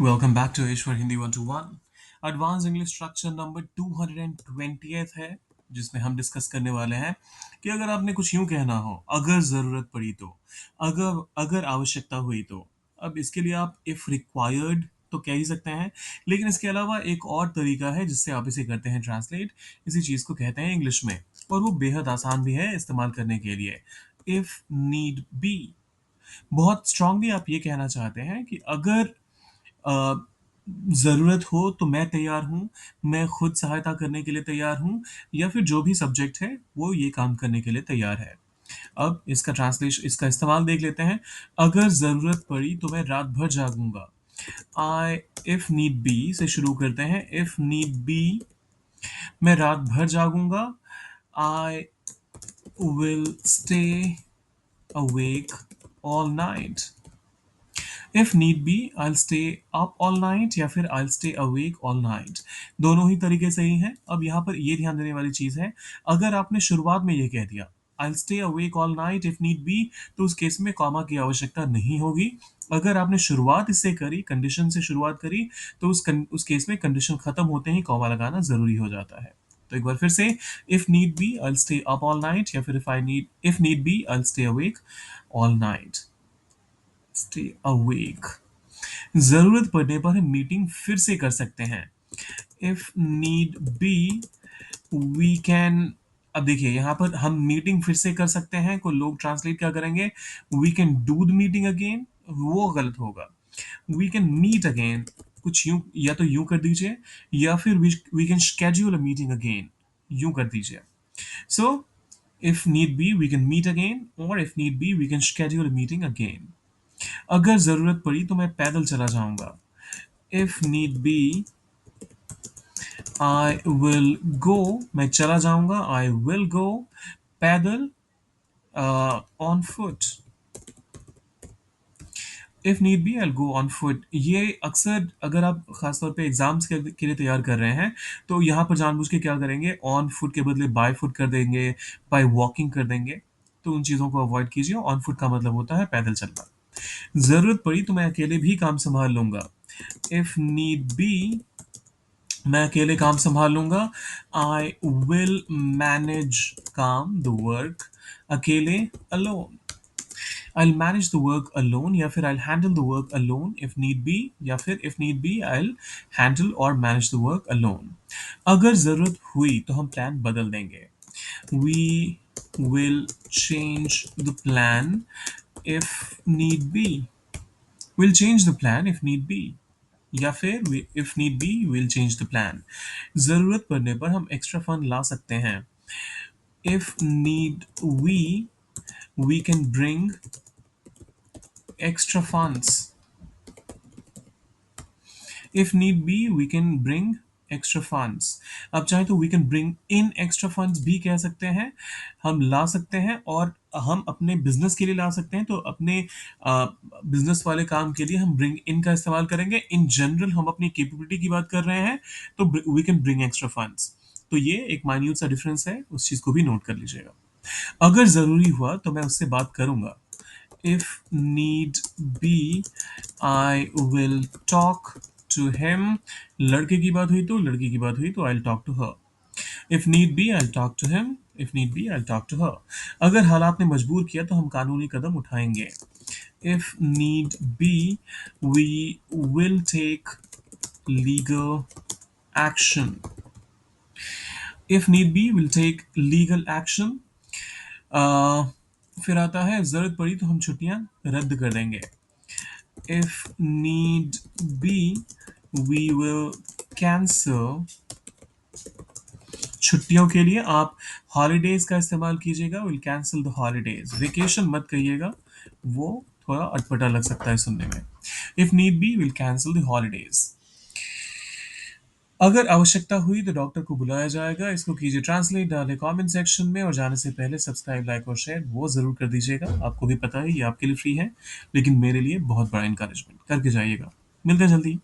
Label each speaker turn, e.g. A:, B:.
A: Welcome back to Ishwar Hindi 121। Advance English structure number 220th है, जिसमें हम डिस्कस करने वाले हैं कि अगर आपने कुछ यूं कहना हो, अगर ज़रूरत पड़ी तो, अगर अगर आवश्यकता हुई तो। अब इसके लिए आप इफ़ रिक्वायर्ड तो कह ही सकते हैं, लेकिन इसके अलावा एक और तरीका है जिससे आप इसे करते हैं ट्रांसलेट। इसी चीज़ को कहते हैं इंग्लिश में, और वो बेहद आसान भी है इस्तेमाल करने के लिए। If need be. बहुत स्ट्रांगली आप ये कहना चाहते हैं कि अगर अ, ज़रूरत हो तो मैं तैयार हूँ, मैं खुद सहायता करने के लिए तैयार हूँ, या फिर जो भी सब्जेक्ट है, वो ये काम करने के लिए तैयार है। अब इसका इस्तेमाल देख लेते हैं। अगर ज़रूरत पड़ी तो मैं रात भर जागूँगा। आई इफ नीड बी से शुरू करते हैं। इफ नीड बी, मैं रात भर जागूँगा। I will stay awake all night. If need be, I'll stay up all night या फिर I'll stay awake all night। दोनों ही तरीके सही हैं। अब यहाँ पर ये ध्यान देने वाली चीज़ है, अगर आपने शुरुआत में ये कह दिया I'll stay awake all night if need be, तो उस केस में कॉमा की आवश्यकता नहीं होगी। अगर आपने शुरुआत इससे करी, कंडीशन से शुरुआत करी, तो उस केस में कंडीशन खत्म होते ही कॉमा लगाना ज़रूरी हो जाता है। तो एक बार फिर से, if need be I'll stay up all night या फिर if need be I'll stay awake all night। Stay awake। जरूरत पड़ने पर हम मीटिंग फिर से कर सकते हैं। If need be we can. अब देखिए, यहाँ पर हम मीटिंग फिर से कर सकते हैं को लोग ट्रांसलेट क्या करेंगे, we can do the meeting again. वो गलत होगा। We can meet again. कुछ यूं, या तो यूं कर दीजिए, या फिर we can schedule a meeting again. यूं कर दीजिए। So if need be we can meet again, और if need be we can schedule a meeting again. अगर जरूरत पड़ी तो मैं पैदल चला जाऊंगा। If need be I will go, मैं चला जाऊंगा। आई विल गो पैदल, on foot. If need be I go on foot. ये अक्सर अगर आप खासतौर पे एग्जाम्स के लिए तैयार कर रहे हैं, तो यहाँ पर जानबूझ के क्या करेंगे, ऑन फुट के बदले बाय फुट कर देंगे, बाय वॉकिंग कर देंगे। तो उन चीज़ों को अवॉइड कीजिए। ऑन फुट का मतलब होता है पैदल चलना। जरूरत पड़ी तो मैं अकेले भी काम संभाल लूंगा। इफ नीड बी, मैं अकेले काम संभाल लूंगा। आई विल मैनेज काम द वर्क अकेले, alone. I'll manage the work alone या फिर I'll handle the work alone if need be, या फिर if need be I'll handle or manage the work alone। अगर जरूरत हुई तो हम प्लान बदल देंगे। We will change the plan if need be। We'll change the plan if need be, या फिर if need be we'll change the plan। जरूरत पड़ने पर हम एक्स्ट्रा फंड ला सकते हैं। If need we can bring extra funds। If need be we can bring extra funds। अब चाहे तो we can bring in extra funds भी कह सकते हैं। हम ला सकते हैं, और हम अपने बिजनेस के लिए ला सकते हैं, तो अपने बिजनेस वाले काम के लिए हम bring in का इस्तेमाल करेंगे। इन जनरल हम अपनी कैपेबिलिटी की बात कर रहे हैं, तो we can bring extra funds। तो ये एक माइन्यूट सा डिफरेंस है, उस चीज को भी नोट कर लीजिएगा। अगर जरूरी हुआ तो मैं उससे बात करूंगा। If need be I will talk to him। लड़के की बात हुई तो, लड़की की बात हुई तो I'll talk to her। If need be I'll talk to him। If need be I'll talk to her। अगर हालात ने मजबूर किया तो हम कानूनी कदम उठाएंगे। If need be we will take legal action। If need be we'll take legal action। अ, फिर आता है, जरूरत पड़ी तो हम छुट्टियां रद्द कर देंगे। If need be we will cancel। छुट्टियों के लिए आप हॉलीडेज का इस्तेमाल कीजिएगा। Will cancel the holidays. Vacation मत कहिएगा, वो थोड़ा अटपटा लग सकता है सुनने में। If need B will cancel the holidays. अगर आवश्यकता हुई तो डॉक्टर को बुलाया जाएगा। इसको कीजिए ट्रांसलेट, डालें कमेंट सेक्शन में, और जाने से पहले सब्सक्राइब, लाइक और शेयर वो जरूर कर दीजिएगा। आपको भी पता है ये आपके लिए फ्री है, लेकिन मेरे लिए बहुत बड़ा इंकरेजमेंट करके जाइएगा। मिलते हैं जल्दी।